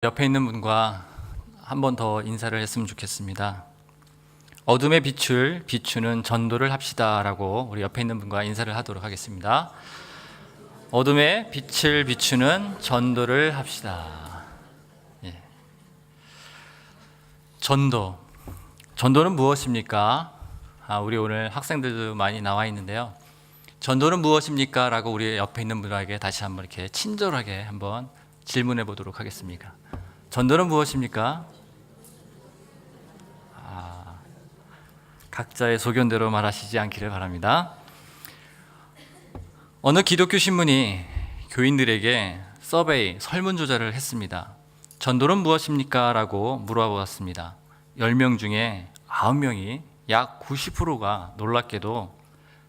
옆에 있는 분과 한 번 더 인사를 했으면 좋겠습니다. 어둠의 빛을 비추는 전도를 합시다라고 우리 옆에 있는 분과 인사를 하도록 하겠습니다. 어둠의 빛을 비추는 전도를 합시다. 예. 전도는 무엇입니까? 우리 오늘 학생들도 많이 나와 있는데요. 전도는 무엇입니까? 라고 우리 옆에 있는 분에게 다시 한번 이렇게 친절하게 한번 질문해 보도록 하겠습니다. 전도는 무엇입니까? 각자의 소견대로 말하시지 않기를 바랍니다. 어느 기독교 신문이 교인들에게 설문조사를 했습니다. 전도는 무엇입니까? 라고 물어보았습니다. 10명 중에 9명이 약 90%가 놀랍게도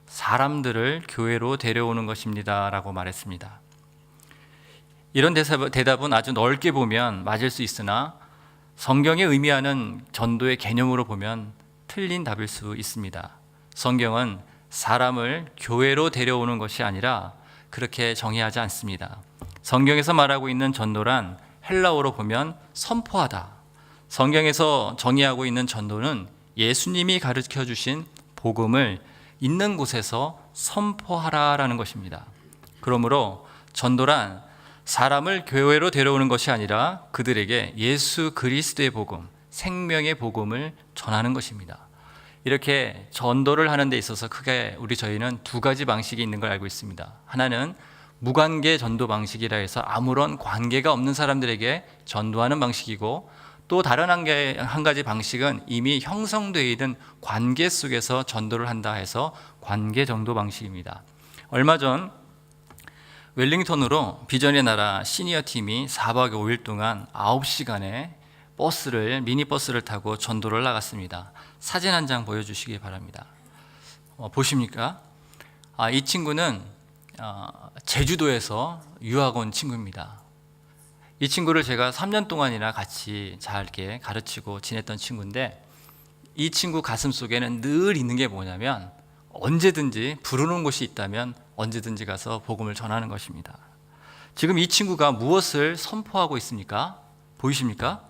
사람들을 교회로 데려오는 것입니다 라고 말했습니다. 이런 대답은 아주 넓게 보면 맞을 수 있으나 성경이 의미하는 전도의 개념으로 보면 틀린 답일 수 있습니다. 성경은 사람을 교회로 데려오는 것이 아니라 그렇게 정의하지 않습니다. 성경에서 말하고 있는 전도란 헬라어로 보면 선포하다. 성경에서 정의하고 있는 전도는 예수님이 가르쳐 주신 복음을 있는 곳에서 선포하라라는 것입니다. 그러므로 전도란 사람을 교회로 데려오는 것이 아니라 그들에게 예수 그리스도의 복음, 생명의 복음을 전하는 것입니다. 이렇게 전도를 하는 데 있어서 크게 저희는 두 가지 방식이 있는 걸 알고 있습니다. 하나는 무관계 전도 방식이라 해서 아무런 관계가 없는 사람들에게 전도하는 방식이고, 또 다른 한 가지 방식은 이미 형성되어 있는 관계 속에서 전도를 한다 해서 관계 전도 방식입니다. 얼마 전 웰링턴으로 비전의 나라 시니어 팀이 4박 5일 동안 9시간의 미니버스를 타고 전도를 나갔습니다. 사진 한 장 보여주시기 바랍니다. 보십니까? 이 친구는 제주도에서 유학 온 친구입니다. 이 친구를 제가 3년 동안이나 같이 잘 이렇게 가르치고 지냈던 친구인데, 이 친구 가슴 속에는 늘 있는 게 뭐냐면 언제든지 부르는 곳이 있다면 언제든지 가서 복음을 전하는 것입니다. 지금 이 친구가 무엇을 선포하고 있습니까? 보이십니까?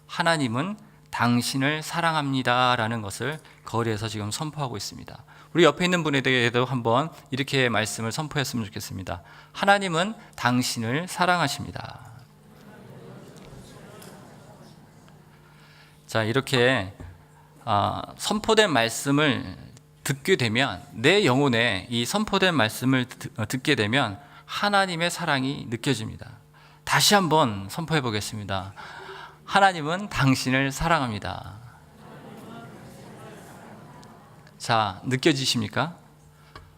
하나님은 당신을 사랑합니다 라는 것을 거리에서 지금 선포하고 있습니다. 우리 옆에 있는 분에게도 한번 이렇게 말씀을 선포했으면 좋겠습니다. 하나님은 당신을 사랑하십니다. 자, 이렇게 선포된 말씀을 듣게 되면, 내 영혼에 이 선포된 말씀을 듣게 되면 하나님의 사랑이 느껴집니다. 다시 한번 선포해 보겠습니다. 하나님은 당신을 사랑합니다. 자, 느껴지십니까?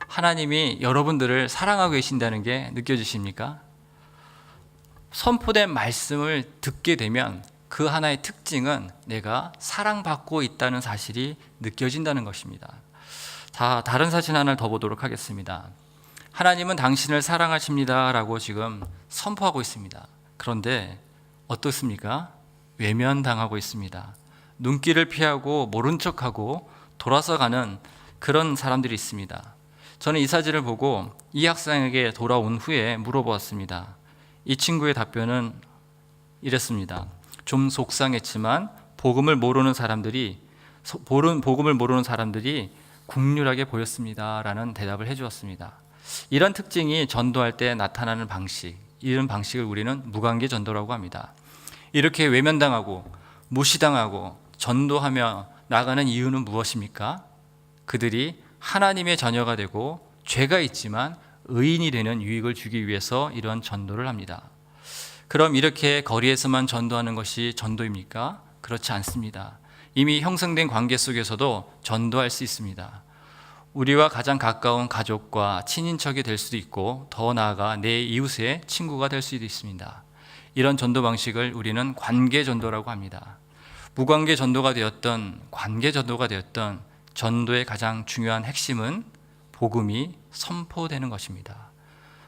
하나님이 여러분들을 사랑하고 계신다는 게 느껴지십니까? 선포된 말씀을 듣게 되면 그 하나의 특징은 내가 사랑받고 있다는 사실이 느껴진다는 것입니다. 다른 사진 하나를 더 보도록 하겠습니다. 하나님은 당신을 사랑하십니다 라고 지금 선포하고 있습니다. 그런데 어떻습니까? 외면당하고 있습니다. 눈길을 피하고 모른 척하고 돌아서 가는 그런 사람들이 있습니다. 저는 이 사진을 보고 이 학생에게 돌아온 후에 물어보았습니다. 이 친구의 답변은 이랬습니다. 좀 속상했지만 복음을 모르는 사람들이 국률하게 보였습니다 라는 대답을 해주었습니다. 이런 특징이 전도할 때 나타나는 방식, 이런 방식을 우리는 무관계 전도라고 합니다. 이렇게 외면당하고 무시당하고 전도하며 나가는 이유는 무엇입니까? 그들이 하나님의 자녀가 되고 죄가 있지만 의인이 되는 유익을 주기 위해서 이런 전도를 합니다. 그럼 이렇게 거리에서만 전도하는 것이 전도입니까? 그렇지 않습니다. 이미 형성된 관계 속에서도 전도할 수 있습니다. 우리와 가장 가까운 가족과 친인척이 될 수도 있고, 더 나아가 내 이웃의 친구가 될 수도 있습니다. 이런 전도 방식을 우리는 관계 전도라고 합니다. 무관계 전도가 되었던 관계 전도가 되었던 전도의 가장 중요한 핵심은 복음이 선포되는 것입니다.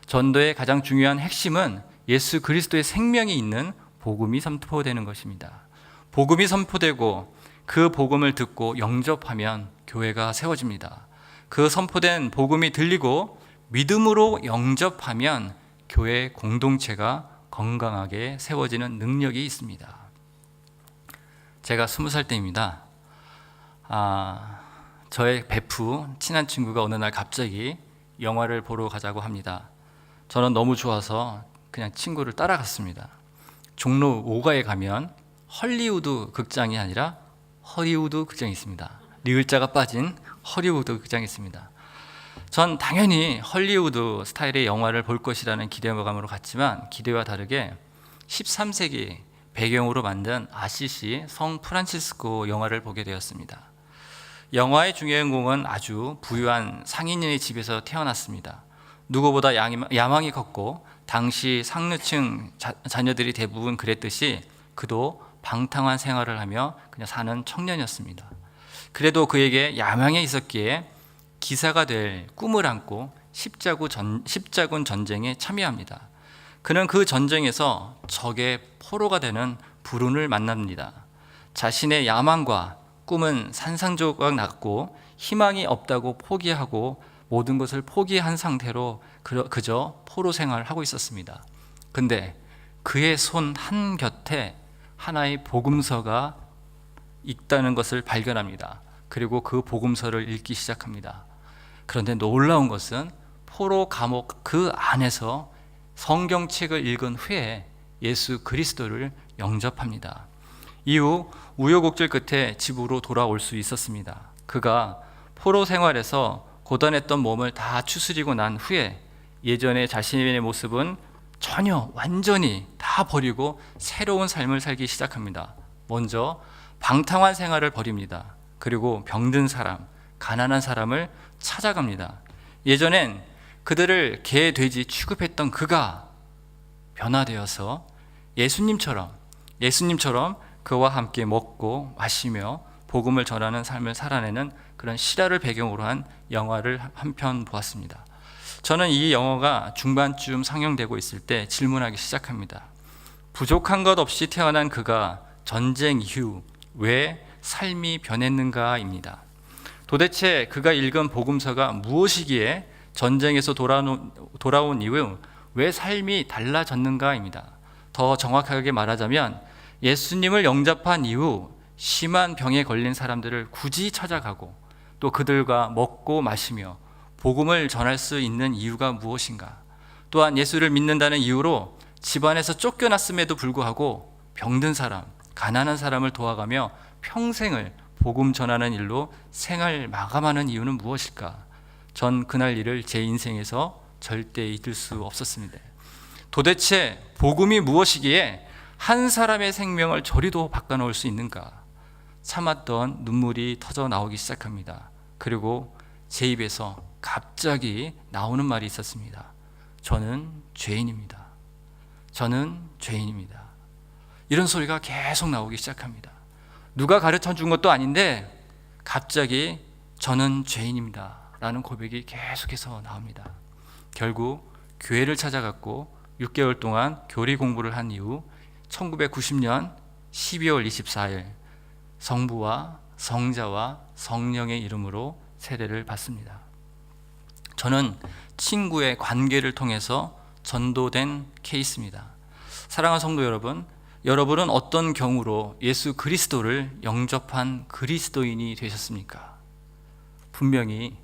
전도의 가장 중요한 핵심은 예수 그리스도의 생명이 있는 복음이 선포되는 것입니다. 복음이 선포되고 그 복음을 듣고 영접하면 교회가 세워집니다. 그 선포된 복음이 들리고 믿음으로 영접하면 교회 공동체가 건강하게 세워지는 능력이 있습니다. 제가 20살 때입니다. 저의 베프 친한 친구가 어느 날 갑자기 영화를 보러 가자고 합니다. 저는 너무 좋아서 그냥 친구를 따라갔습니다. 종로 5가에 가면 헐리우드 극장이 아니라 허리우드 극장이 있습니다. 리을자가 빠진 허리우드 극장이 있습니다. 전 당연히 헐리우드 스타일의 영화를 볼 것이라는 기대감으로 갔지만 기대와 다르게 13세기 배경으로 만든 아시시 성 프란치스코 영화를 보게 되었습니다. 영화의 주인공은 아주 부유한 상인의 집에서 태어났습니다. 누구보다 야망이 컸고 당시 상류층 자녀들이 대부분 그랬듯이 그도 방탕한 생활을 하며 그냥 사는 청년이었습니다. 그래도 그에게 야망이 있었기에 기사가 될 꿈을 안고 십자군 전쟁에 참여합니다. 그는 그 전쟁에서 적의 포로가 되는 불운을 만납니다. 자신의 야망과 꿈은 산산조각 났고 희망이 없다고 포기하고 모든 것을 포기한 상태로 그저 포로 생활을 하고 있었습니다. 근데 그의 손 한 곁에 하나의 복음서가 있다는 것을 발견합니다. 그리고 그 복음서를 읽기 시작합니다. 그런데 놀라운 것은 포로 감옥 그 안에서 성경책을 읽은 후에 예수 그리스도를 영접합니다. 이후 우여곡절 끝에 집으로 돌아올 수 있었습니다. 그가 포로 생활에서 고단했던 몸을 다 추스리고 난 후에 예전의 자신의 모습은 전혀 완전히 다 버리고 새로운 삶을 살기 시작합니다. 먼저 방탕한 생활을 버립니다. 그리고 병든 사람, 가난한 사람을 찾아갑니다. 예전엔 그들을 개, 돼지 취급했던 그가 변화되어서 예수님처럼 그와 함께 먹고 마시며 복음을 전하는 삶을 살아내는 그런 실화를 배경으로 한 영화를 한 편 보았습니다. 저는 이 영화가 중반쯤 상영되고 있을 때 질문하기 시작합니다. 부족한 것 없이 태어난 그가 전쟁 이후 왜 삶이 변했는가입니다. 도대체 그가 읽은 복음서가 무엇이기에 전쟁에서 돌아온 이후 왜 삶이 달라졌는가입니다. 더 정확하게 말하자면 예수님을 영접한 이후 심한 병에 걸린 사람들을 굳이 찾아가고 또 그들과 먹고 마시며 복음을 전할 수 있는 이유가 무엇인가? 또한 예수를 믿는다는 이유로 집안에서 쫓겨났음에도 불구하고 병든 사람, 가난한 사람을 도와가며 평생을 복음 전하는 일로 생을 마감하는 이유는 무엇일까? 전 그날 일을 제 인생에서 절대 잊을 수 없었습니다. 도대체 복음이 무엇이기에 한 사람의 생명을 저리도 바꿔놓을 수 있는가? 참았던 눈물이 터져 나오기 시작합니다. 그리고 제 입에서 갑자기 나오는 말이 있었습니다. 저는 죄인입니다. 저는 죄인입니다. 이런 소리가 계속 나오기 시작합니다. 누가 가르쳐 준 것도 아닌데 갑자기 저는 죄인입니다 라는 고백이 계속해서 나옵니다. 결국 교회를 찾아갔고 6개월 동안 교리 공부를 한 이후 1990년 12월 24일 성부와 성자와 성령의 이름으로 세례를 받습니다. 저는 친구의 관계를 통해서 전도된 케이스입니다. 사랑하는 성도 여러분, 여러분은 어떤 경우로 예수 그리스도를 영접한 그리스도인이 되셨습니까? 분명히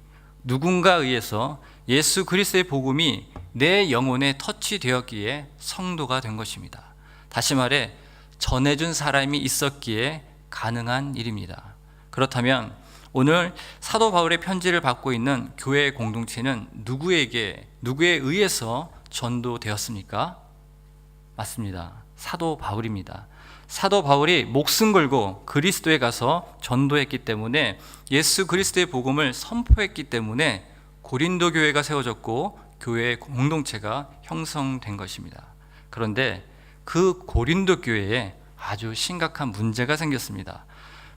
누군가에 의해서 예수 그리스도의 복음이 내 영혼에 터치되었기에 성도가 된 것입니다. 다시 말해 전해준 사람이 있었기에 가능한 일입니다. 그렇다면 오늘 사도 바울의 편지를 받고 있는 교회 공동체는 누구에 의해서 전도되었습니까? 맞습니다. 사도 바울입니다. 사도 바울이 목숨 걸고 그리스도에 가서 전도했기 때문에 예수 그리스도의 복음을 선포했기 때문에 고린도 교회가 세워졌고 교회 공동체가 형성된 것입니다. 그런데 그 고린도 교회에 아주 심각한 문제가 생겼습니다.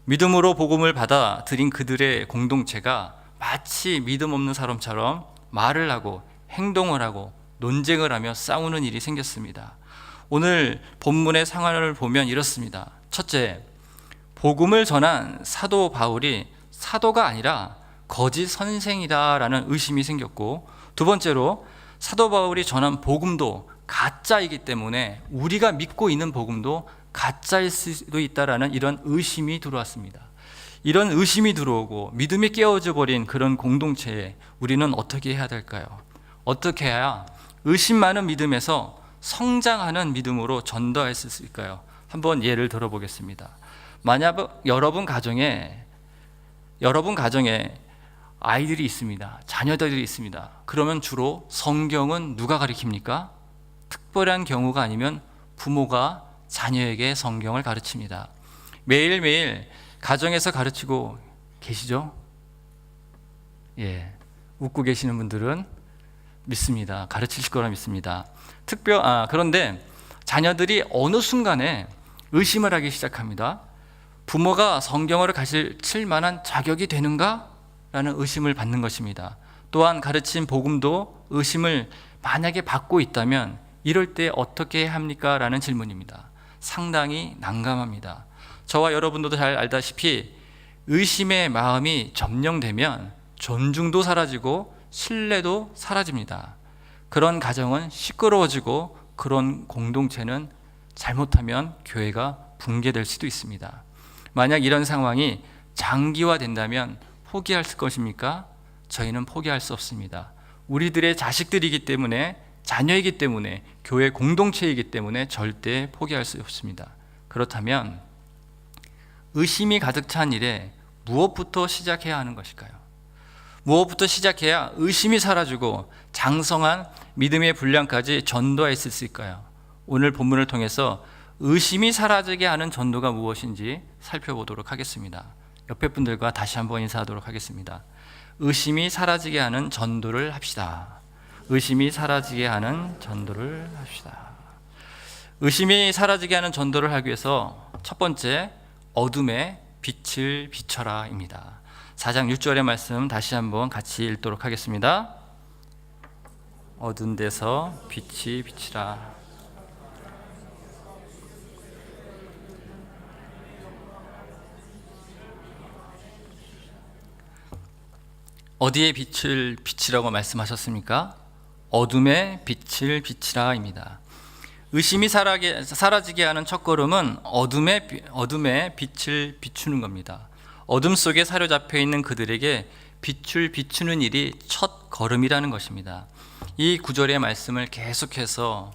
믿음으로 복음을 받아들인 그들의 공동체가 마치 믿음 없는 사람처럼 말을 하고 행동을 하고 논쟁을 하며 싸우는 일이 생겼습니다. 오늘 본문의 상황을 보면 이렇습니다. 첫째, 복음을 전한 사도 바울이 사도가 아니라 거짓 선생이다라는 의심이 생겼고, 두 번째로 사도 바울이 전한 복음도 가짜이기 때문에 우리가 믿고 있는 복음도 가짜일 수도 있다라는 이런 의심이 들어왔습니다. 이런 의심이 들어오고 믿음이 깨어져 버린 그런 공동체에 우리는 어떻게 해야 될까요? 어떻게 해야 의심 많은 믿음에서 성장하는 믿음으로 전도할 수 있을까요? 한번 예를 들어보겠습니다. 만약 여러분 가정에 아이들이 있습니다. 자녀들이 있습니다. 그러면 주로 성경은 누가 가르칩니까? 특별한 경우가 아니면 부모가 자녀에게 성경을 가르칩니다. 매일매일 가정에서 가르치고 계시죠? 예, 웃고 계시는 분들은 믿습니다. 가르치실 거라 믿습니다. 그런데 자녀들이 어느 순간에 의심을 하기 시작합니다. 부모가 성경을 가르칠 만한 자격이 되는가? 라는 의심을 받는 것입니다. 또한 가르친 복음도 의심을 만약에 받고 있다면 이럴 때 어떻게 해야 합니까? 라는 질문입니다. 상당히 난감합니다. 저와 여러분들도 잘 알다시피 의심의 마음이 점령되면 존중도 사라지고 신뢰도 사라집니다. 그런 가정은 시끄러워지고 그런 공동체는 잘못하면 교회가 붕괴될 수도 있습니다. 만약 이런 상황이 장기화된다면 포기할 것입니까? 저희는 포기할 수 없습니다. 우리들의 자식들이기 때문에, 자녀이기 때문에, 교회 공동체이기 때문에 절대 포기할 수 없습니다. 그렇다면 의심이 가득 찬 일에 무엇부터 시작해야 하는 것일까요? 무엇부터 시작해야 의심이 사라지고 장성한 믿음의 분량까지 전도할 수 있을까요? 오늘 본문을 통해서 의심이 사라지게 하는 전도가 무엇인지 살펴보도록 하겠습니다. 옆에 분들과 다시 한번 인사하도록 하겠습니다. 의심이 사라지게 하는 전도를 합시다. 의심이 사라지게 하는 전도를 합시다. 의심이 사라지게 하는 전도를 하기 위해서 첫 번째, 어둠에 빛을 비춰라입니다. 4장 6절의 말씀 다시 한번 같이 읽도록 하겠습니다. 어두운 데서 빛이 비치라. 어디에 빛을 비치라고 말씀하셨습니까? 어둠에 빛을 비치라입니다. 의심이 사라지게 하는 첫걸음은 어둠에 빛을 비추는 겁니다. 어둠 속에 사로잡혀 있는 그들에게 빛을 비추는 일이 첫 걸음이라는 것입니다. 이 구절의 말씀을 계속해서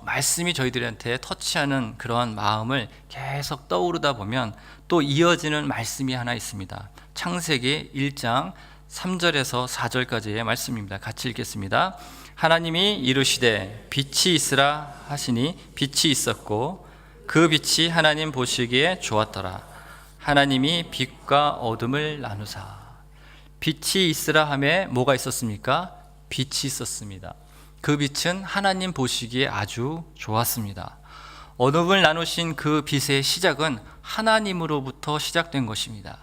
말씀이 저희들한테 터치하는 그러한 마음을 계속 떠오르다 보면 또 이어지는 말씀이 하나 있습니다. 창세기 1장 3절에서 4절까지의 말씀입니다. 같이 읽겠습니다. 하나님이 이르시되 빛이 있으라 하시니 빛이 있었고 그 빛이 하나님 보시기에 좋았더라. 하나님이 빛과 어둠을 나누사. 빛이 있으라 하매 뭐가 있었습니까? 빛이 있었습니다. 그 빛은 하나님 보시기에 아주 좋았습니다. 어둠을 나누신 그 빛의 시작은 하나님으로부터 시작된 것입니다.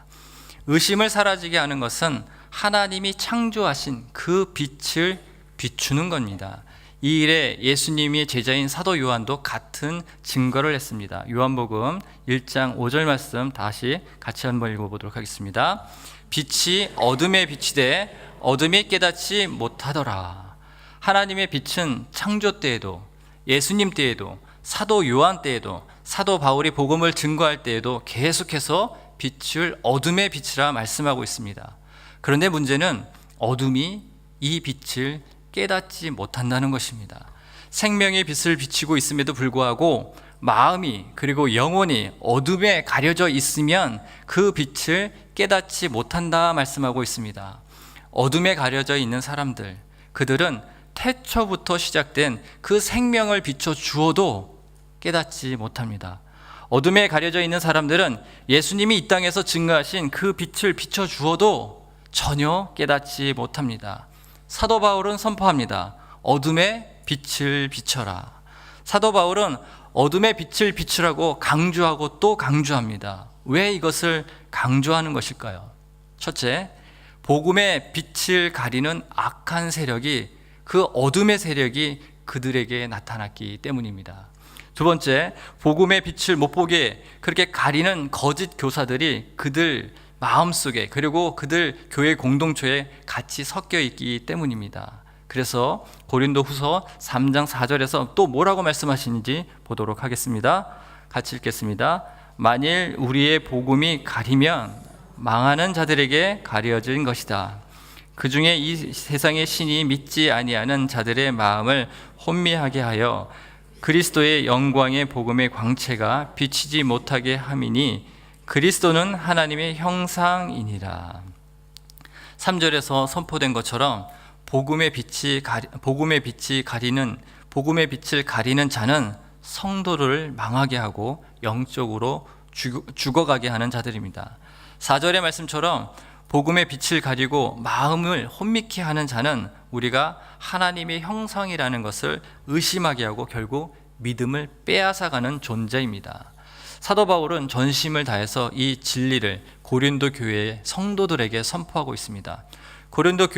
의심을 사라지게 하는 것은 하나님이 창조하신 그 빛을 비추는 겁니다. 이 일에 예수님이 제자인 사도 요한도 같은 증거를 했습니다. 요한복음 1장 5절 말씀 다시 같이 한번 읽어보도록 하겠습니다. 빛이 어둠에 비치되 어둠이 깨닫지 못하더라. 하나님의 빛은 창조 때에도, 예수님 때에도, 사도 요한 때에도, 사도 바울이 복음을 증거할 때에도 계속해서 빛을 어둠에 비치라 말씀하고 있습니다. 그런데 문제는 어둠이 이 빛을 깨닫지 못한다는 것입니다. 생명의 빛을 비치고 있음에도 불구하고 마음이 그리고 영혼이 어둠에 가려져 있으면 그 빛을 깨닫지 못한다 말씀하고 있습니다. 어둠에 가려져 있는 사람들, 그들은 태초부터 시작된 그 생명을 비춰 주어도 깨닫지 못합니다. 어둠에 가려져 있는 사람들은 예수님이 이 땅에서 증거하신 그 빛을 비춰 주어도 전혀 깨닫지 못합니다. 사도 바울은 선포합니다. 어둠에 빛을 비춰라. 사도 바울은 어둠에 빛을 비추라고 강조하고 또 강조합니다. 왜 이것을 강조하는 것일까요? 첫째, 복음의 빛을 가리는 악한 세력이, 그 어둠의 세력이 그들에게 나타났기 때문입니다. 두 번째, 복음의 빛을 못 보게 그렇게 가리는 거짓 교사들이 그들 마음속에 그리고 그들 교회 공동체에 같이 섞여 있기 때문입니다. 그래서 고린도후서 3장 4절에서 또 뭐라고 말씀하시는지 보도록 하겠습니다. 같이 읽겠습니다. 만일 우리의 복음이 가리면 망하는 자들에게 가려진 것이다. 그 중에 이 세상의 신이 믿지 아니하는 자들의 마음을 혼미하게 하여 그리스도의 영광의 복음의 광채가 비치지 못하게 함이니 그리스도는 하나님의 형상이니라. 3절에서 선포된 것처럼 복음의 빛을 가리는 자는 성도를 망하게 하고 영적으로 죽어가게 하는 자들입니다. 4절의 말씀처럼 복음의 빛을 가리고 마음을 혼미케 하는 자는 우리가 하나님의 형상이라는 것을 의심하게 하고 결국 믿음을 빼앗아가는 존재입니다. 사도 바울은 전심을 다해서 이 진리를 고린도 교회의 성도들에게 선포하고 있습니다. 고린도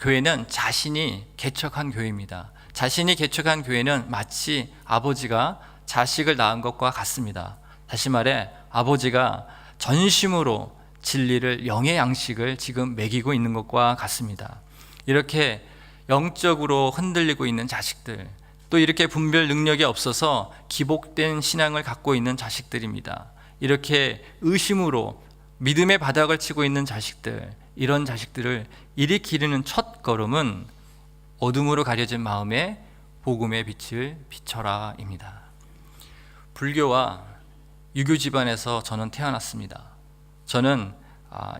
교회는 자신이 개척한 교회입니다. 자신이 개척한 교회는 마치 아버지가 자식을 낳은 것과 같습니다. 다시 말해 아버지가 전심으로 진리를, 영의 양식을 지금 먹이고 있는 것과 같습니다. 이렇게 영적으로 흔들리고 있는 자식들, 또 이렇게 분별 능력이 없어서 기복된 신앙을 갖고 있는 자식들입니다. 이렇게 의심으로 믿음의 바닥을 치고 있는 자식들, 이런 자식들을 일으키는 첫 걸음은 어둠으로 가려진 마음에 복음의 빛을 비춰라입니다. 불교와 유교 집안에서 저는 태어났습니다. 저는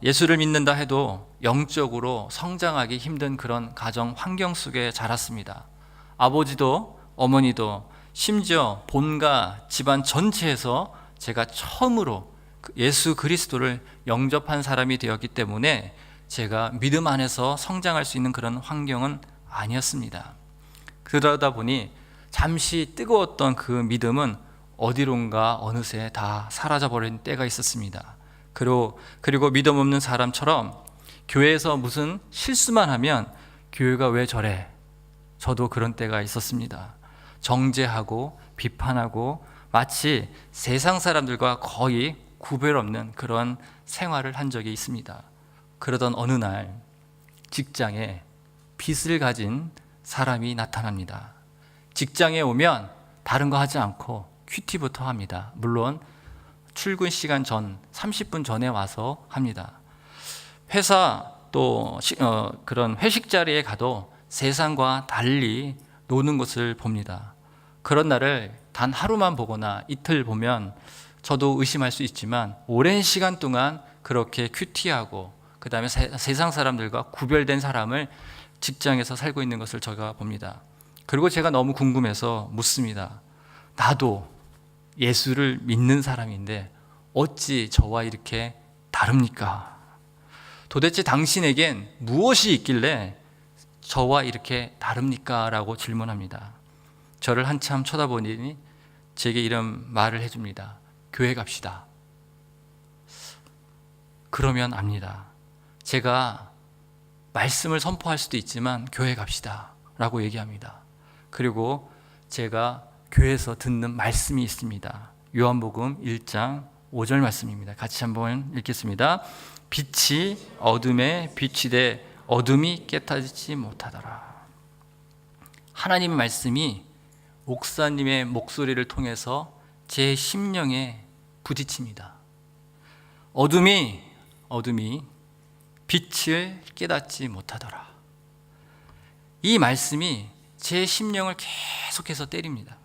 예수를 믿는다 해도 영적으로 성장하기 힘든 그런 가정 환경 속에 자랐습니다. 아버지도 어머니도 심지어 본가 집안 전체에서 제가 처음으로 예수 그리스도를 영접한 사람이 되었기 때문에 제가 믿음 안에서 성장할 수 있는 그런 환경은 아니었습니다. 그러다 보니 잠시 뜨거웠던 그 믿음은 어디론가 어느새 다 사라져버린 때가 있었습니다. 그리고 믿음 없는 사람처럼 교회에서 무슨 실수만 하면 교회가 왜 저래? 저도 그런 때가 있었습니다. 정죄하고 비판하고 마치 세상 사람들과 거의 구별 없는 그런 생활을 한 적이 있습니다. 그러던 어느 날 직장에 빚을 가진 사람이 나타납니다. 직장에 오면 다른 거 하지 않고 큐티부터 합니다. 물론 출근 시간 전 30분 전에 와서 합니다. 회사 또 그런 회식 자리에 가도 세상과 달리 노는 것을 봅니다. 그런 날을 단 하루만 보거나 이틀 보면 저도 의심할 수 있지만 오랜 시간 동안 그렇게 큐티하고 그 다음에 세상 사람들과 구별된 사람을 직장에서 살고 있는 것을 제가 봅니다. 그리고 제가 너무 궁금해서 묻습니다. 나도 예수를 믿는 사람인데 어찌 저와 이렇게 다릅니까? 도대체 당신에겐 무엇이 있길래 저와 이렇게 다릅니까? 라고 질문합니다. 저를 한참 쳐다보니 제게 이런 말을 해줍니다. 교회 갑시다. 그러면 압니다. 제가 말씀을 선포할 수도 있지만 교회 갑시다 라고 얘기합니다. 그리고 제가 교회에서 듣는 말씀이 있습니다. 요한복음 1장 5절 말씀입니다. 같이 한번 읽겠습니다. 빛이 어둠에 비치되 어둠이 깨닫지 못하더라. 하나님의 말씀이 목사님의 목소리를 통해서 제 심령에 부딪힙니다. 어둠이 빛을 깨닫지 못하더라. 이 말씀이 제 심령을 계속해서 때립니다.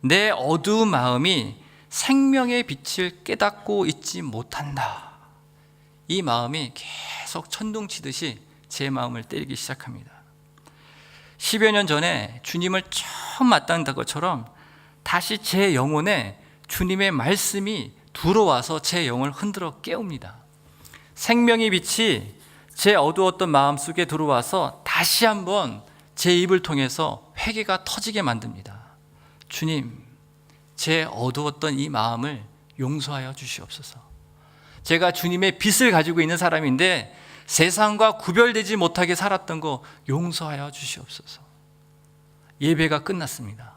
내 어두운 마음이 생명의 빛을 깨닫고 있지 못한다. 이 마음이 계속 천둥치듯이 제 마음을 때리기 시작합니다. 10여 년 전에 주님을 처음 만난 것처럼 다시 제 영혼에 주님의 말씀이 들어와서 제 영을 흔들어 깨웁니다. 생명의 빛이 제 어두웠던 마음 속에 들어와서 다시 한번 제 입을 통해서 회개가 터지게 만듭니다. 주님, 제 어두웠던 이 마음을 용서하여 주시옵소서. 제가 주님의 빛을 가지고 있는 사람인데 세상과 구별되지 못하게 살았던 거 용서하여 주시옵소서. 예배가 끝났습니다.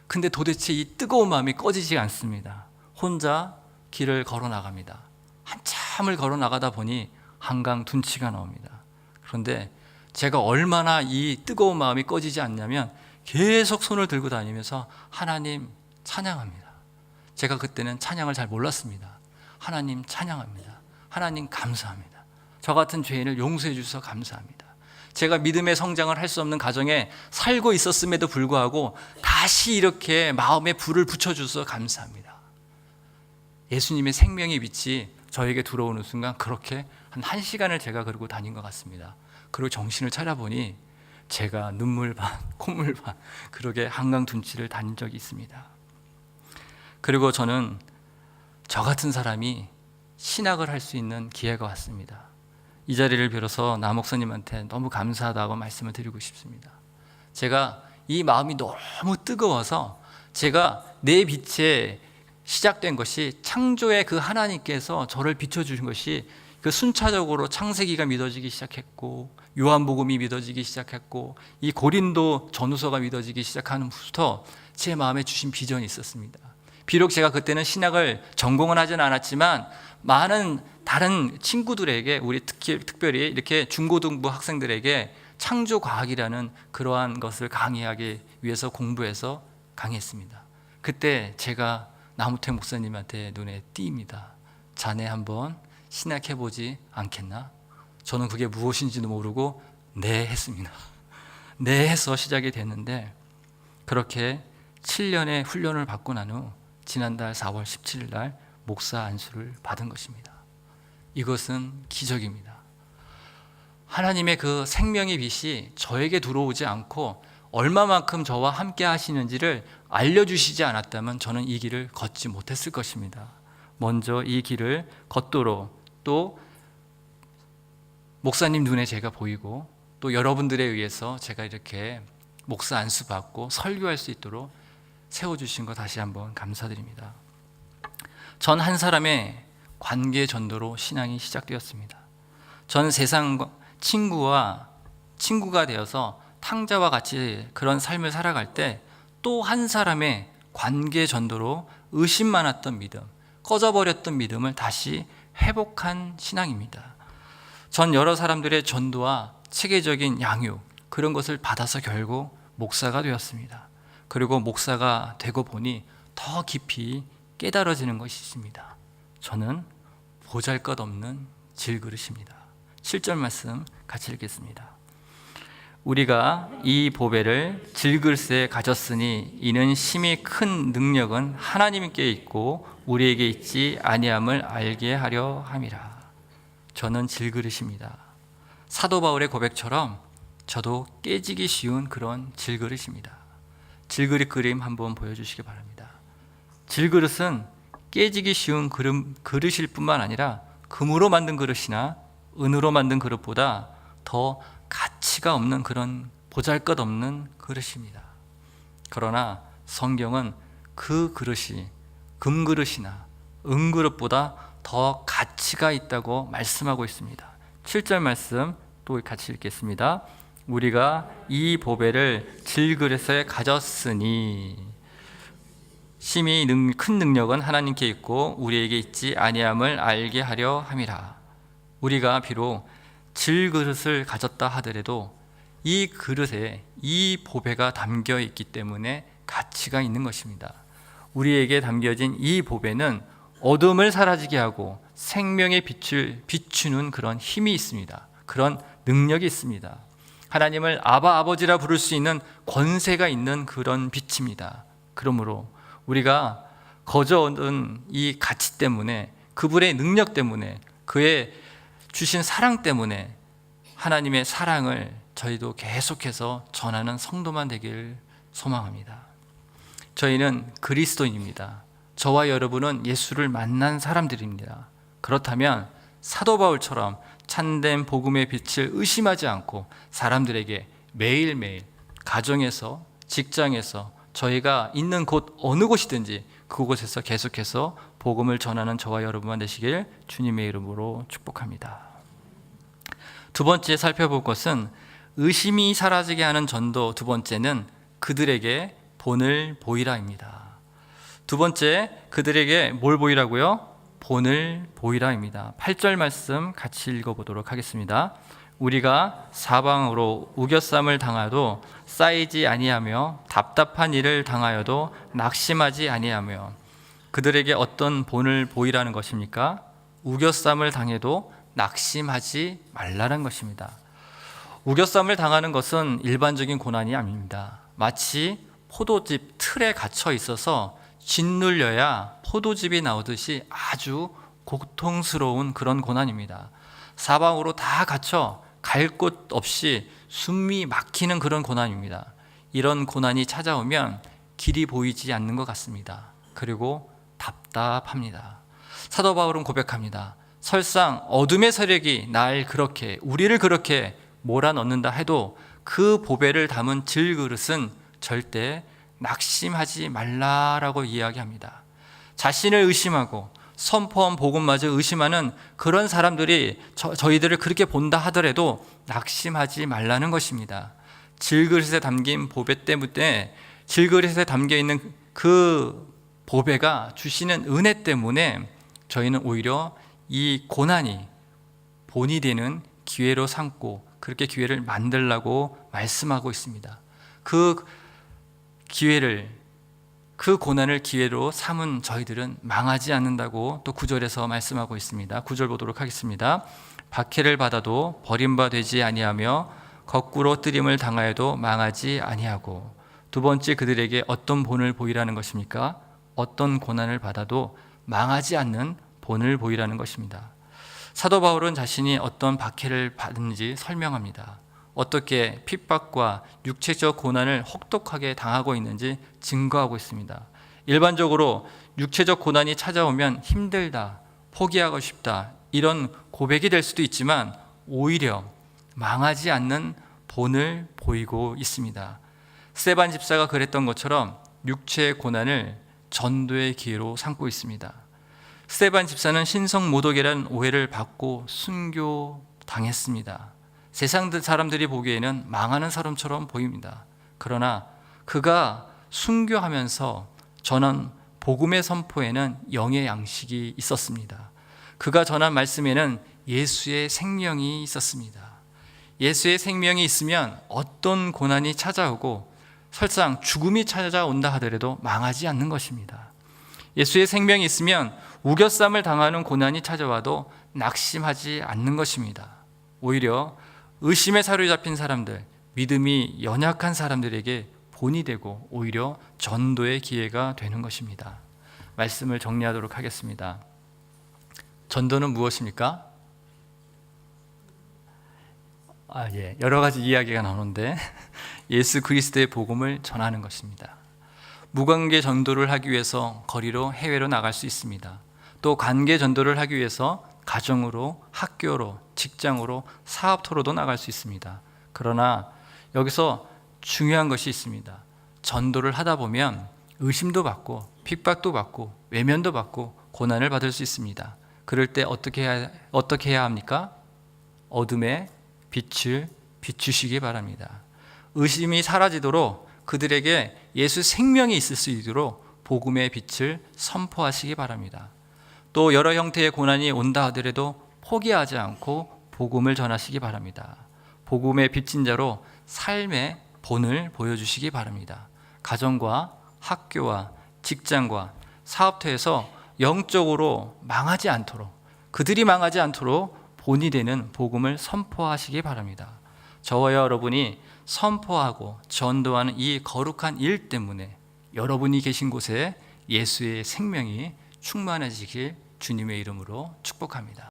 근데 도대체 이 뜨거운 마음이 꺼지지 않습니다. 혼자 길을 걸어 나갑니다. 한참을 걸어 나가다 보니 한강 둔치가 나옵니다. 그런데 제가 얼마나 이 뜨거운 마음이 꺼지지 않냐면 계속 손을 들고 다니면서 하나님 찬양합니다. 제가 그때는 찬양을 잘 몰랐습니다. 하나님 찬양합니다. 하나님 감사합니다. 저 같은 죄인을 용서해 주셔서 감사합니다. 제가 믿음의 성장을 할 수 없는 가정에 살고 있었음에도 불구하고 다시 이렇게 마음에 불을 붙여주셔서 감사합니다. 예수님의 생명의 빛이 저에게 들어오는 순간 그렇게 한 1시간을 제가 그러고 다닌 것 같습니다. 그리고 정신을 차려보니 제가 눈물 반 콧물 반 그러게 한강 둔치를 다닌 적이 있습니다. 그리고 저는 저 같은 사람이 신학을 할 수 있는 기회가 왔습니다. 이 자리를 빌어서 나 목사님한테 너무 감사하다고 말씀을 드리고 싶습니다. 제가 이 마음이 너무 뜨거워서 제가 내 빛에 시작된 것이 창조의 그 하나님께서 저를 비춰주신 것이 그 순차적으로 창세기가 믿어지기 시작했고 요한복음이 믿어지기 시작했고 이 고린도 전후서가 믿어지기 시작하는 후부터 제 마음에 주신 비전이 있었습니다. 비록 제가 그때는 신학을 전공은 하진 않았지만 많은 다른 친구들에게 우리 특별히 이렇게 중고등부 학생들에게 창조과학이라는 그러한 것을 강의하기 위해서 공부해서 강의했습니다. 그때 제가 나무태 목사님한테 눈에 띕니다. 자네 한번 신학해보지 않겠나? 저는 그게 무엇인지도 모르고 네 했습니다. 네 해서 시작이 됐는데 그렇게 7년의 훈련을 받고 난 후 지난달 4월 17일 날 목사 안수를 받은 것입니다. 이것은 기적입니다. 하나님의 그 생명의 빛이 저에게 들어오지 않고 얼마만큼 저와 함께 하시는지를 알려주시지 않았다면 저는 이 길을 걷지 못했을 것입니다. 먼저 이 길을 걷도록 또 목사님 눈에 제가 보이고 또 여러분들에 의해서 제가 이렇게 목사 안수 받고 설교할 수 있도록 세워주신 거 다시 한번 감사드립니다. 전 한 사람의 관계 전도로 신앙이 시작되었습니다. 전 세상 친구가 되어서 탕자와 같이 그런 삶을 살아갈 때 또 한 사람의 관계 전도로 의심 많았던 믿음, 꺼져버렸던 믿음을 다시 회복한 신앙입니다. 전 여러 사람들의 전도와 체계적인 양육 그런 것을 받아서 결국 목사가 되었습니다. 그리고 목사가 되고 보니 더 깊이 깨달아지는 것이 있습니다. 저는 보잘것없는 질그릇입니다. 7절 말씀 같이 읽겠습니다. 우리가 이 보배를 질그릇에 가졌으니 이는 심히 큰 능력은 하나님께 있고 우리에게 있지 아니함을 알게 하려 함이라. 저는 질그릇입니다. 사도 바울의 고백처럼 저도 깨지기 쉬운 그런 질그릇입니다. 질그릇 그림 한번 보여주시기 바랍니다. 질그릇은 깨지기 쉬운 그릇일 뿐만 아니라 금으로 만든 그릇이나 은으로 만든 그릇보다 더 가치가 없는 그런 보잘것없는 그릇입니다. 그러나 성경은 그 그릇이 금그릇이나 은그릇보다 더 가치가 있다고 말씀하고 있습니다. 7절 말씀 또 같이 읽겠습니다. 우리가 이 보배를 질그릇에 가졌으니 심히 큰 능력은 하나님께 있고 우리에게 있지 아니함을 알게 하려 함이라. 우리가 비록 질그릇을 가졌다 하더라도 이 그릇에 이 보배가 담겨 있기 때문에 가치가 있는 것입니다. 우리에게 담겨진 이 보배는 어둠을 사라지게 하고 생명의 빛을 비추는 그런 힘이 있습니다. 그런 능력이 있습니다. 하나님을 아버지라 부를 수 있는 권세가 있는 그런 빛입니다. 그러므로 우리가 거저 얻은 이 가치 때문에 그분의 능력 때문에 그의 주신 사랑 때문에 하나님의 사랑을 저희도 계속해서 전하는 성도만 되기를 소망합니다. 저희는 그리스도인입니다. 저와 여러분은 예수를 만난 사람들입니다. 그렇다면 사도 바울처럼 참된 복음의 빛을 의심하지 않고 사람들에게 매일매일 가정에서 직장에서 저희가 있는 곳 어느 곳이든지 그곳에서 계속해서 복음을 전하는 저와 여러분만 되시길 주님의 이름으로 축복합니다. 두 번째 살펴볼 것은 의심이 사라지게 하는 전도. 두 번째는 그들에게 본을 보이라입니다. 두 번째, 그들에게 뭘 보이라고요? 본을 보이라입니다. 8절 말씀 같이 읽어보도록 하겠습니다. 우리가 사방으로 우겨쌈을 당하도 쌓이지 아니하며 답답한 일을 당하여도 낙심하지 아니하며. 그들에게 어떤 본을 보이라는 것입니까? 우겨쌈을 당해도 낙심하지 말라는 것입니다. 우겨쌈을 당하는 것은 일반적인 고난이 아닙니다. 마치 포도즙 틀에 갇혀 있어서 짓눌려야 포도즙이 나오듯이 아주 고통스러운 그런 고난입니다. 사방으로 다 갇혀 갈 곳 없이 숨이 막히는 그런 고난입니다. 이런 고난이 찾아오면 길이 보이지 않는 것 같습니다. 그리고 답답합니다. 사도 바울은 고백합니다. 설상 어둠의 세력이 우리를 그렇게 몰아넣는다 해도 그 보배를 담은 질그릇은 절대 낙심하지 말라라고 이야기합니다. 자신을 의심하고 선포한 복음마저 의심하는 그런 사람들이 저희들을 그렇게 본다 하더라도 낙심하지 말라는 것입니다. 질그릇에 담긴 보배 때문에, 질그릇에 담겨 있는 그 보배가 주시는 은혜 때문에 저희는 오히려 이 고난이 본이 되는 기회로 삼고 그렇게 기회를 만들라고 말씀하고 있습니다. 그 고난을 기회로 삼은 저희들은 망하지 않는다고 또 9절에서 말씀하고 있습니다. 9절 보도록 하겠습니다. 박해를 받아도 버림받지 아니하며 거꾸로 뜨림을 당하여도 망하지 아니하고. 두 번째, 그들에게 어떤 본을 보이라는 것입니까? 어떤 고난을 받아도 망하지 않는 본을 보이라는 것입니다. 사도 바울은 자신이 어떤 박해를 받은지 설명합니다. 어떻게 핍박과 육체적 고난을 혹독하게 당하고 있는지 증거하고 있습니다. 일반적으로 육체적 고난이 찾아오면 힘들다, 포기하고 싶다, 이런 고백이 될 수도 있지만 오히려 망하지 않는 본을 보이고 있습니다. 스데반 집사가 그랬던 것처럼 육체의 고난을 전도의 기회로 삼고 있습니다. 스데반 집사는 신성모독이라는 오해를 받고 순교당했습니다. 세상 사람들이 보기에는 망하는 사람처럼 보입니다. 그러나 그가 순교하면서 전한 복음의 선포에는 영의 양식이 있었습니다. 그가 전한 말씀에는 예수의 생명이 있었습니다. 예수의 생명이 있으면 어떤 고난이 찾아오고 설상 죽음이 찾아온다 하더라도 망하지 않는 것입니다. 예수의 생명이 있으면 우겨쌈을 당하는 고난이 찾아와도 낙심하지 않는 것입니다. 오히려 의심에 사로잡힌 사람들, 믿음이 연약한 사람들에게 본이 되고 오히려 전도의 기회가 되는 것입니다. 말씀을 정리하도록 하겠습니다. 전도는 무엇입니까? 여러 가지 이야기가 나오는데 예수 그리스도의 복음을 전하는 것입니다. 무관계 전도를 하기 위해서 거리로 해외로 나갈 수 있습니다. 또 관계 전도를 하기 위해서 가정으로, 학교로, 직장으로, 사업토로도 나갈 수 있습니다. 그러나 여기서 중요한 것이 있습니다. 전도를 하다 보면 의심도 받고 핍박도 받고 외면도 받고 고난을 받을 수 있습니다. 그럴 때 어떻게 해야 합니까? 어둠의 빛을 비추시기 바랍니다. 의심이 사라지도록 그들에게 예수 생명이 있을 수 있도록 복음의 빛을 선포하시기 바랍니다. 또 여러 형태의 고난이 온다 하더라도 포기하지 않고 복음을 전하시기 바랍니다. 복음의 빚진 자로 삶의 본을 보여주시기 바랍니다. 가정과 학교와 직장과 사업터에서 영적으로 망하지 않도록, 그들이 망하지 않도록 본이 되는 복음을 선포하시기 바랍니다. 저와 여러분이 선포하고 전도하는 이 거룩한 일 때문에 여러분이 계신 곳에 예수의 생명이 충만해지길 주님의 이름으로 축복합니다.